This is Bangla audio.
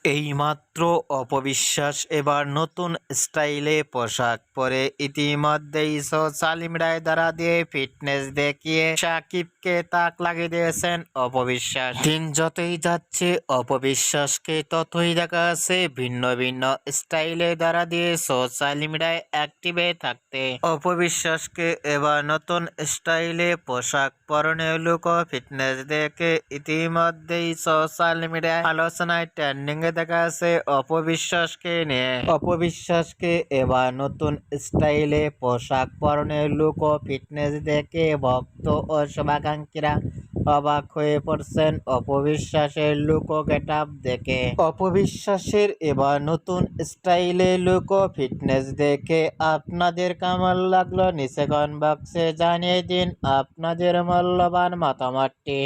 এইমাত্র অপবিশ্বাস এবার নতুন স্টাইলে পোশাক পরে ইতিমধ্যেই সোশ্যাল মিডিয়ায় দ্বারা দিয়ে ফিটনেস দেখিয়ে সাকিবকে তাক লাগিয়ে দিয়েছেন অপবিশ্বাস। দিন যতই যাচ্ছে অপবিশ্বাসকে ততই দেখা যাচ্ছে ভিন্ন ভিন্ন স্টাইলে দ্বারা দিয়ে সোশ্যাল মিডিয়ায় অ্যাক্টিভে থাকতে। অপবিশ্বাসকে এবার নতুন স্টাইলে পোশাক পরনে লুক ও ফিটনেস দেখে ইতিমধ্যেই সোশ্যাল মিডিয়ায় আলোচনায় ট্রেন্ডিং এ দেখা আছে অপবিশ্বাসকে নিয়ে। অপবিশ্বাসকে এবার নতুন স্টাইলে পোশাক পরনে লুক ও ফিটনেস দেখে ভক্ত ও শুভাকাঙ্ক্ষীরা অবাক হয়ে পড়ছেন অপবিশ্বাসের লুক ও গেটআপ দেখে। অপবিশ্বাসের এবার নতুন স্টাইলে লুক ও ফিটনেস দেখে আপনাদের কেমন লাগলো নিচে কমেন্ট বক্সে জানিয়ে দিন আপনাদের মূল্যবান মতামতটি।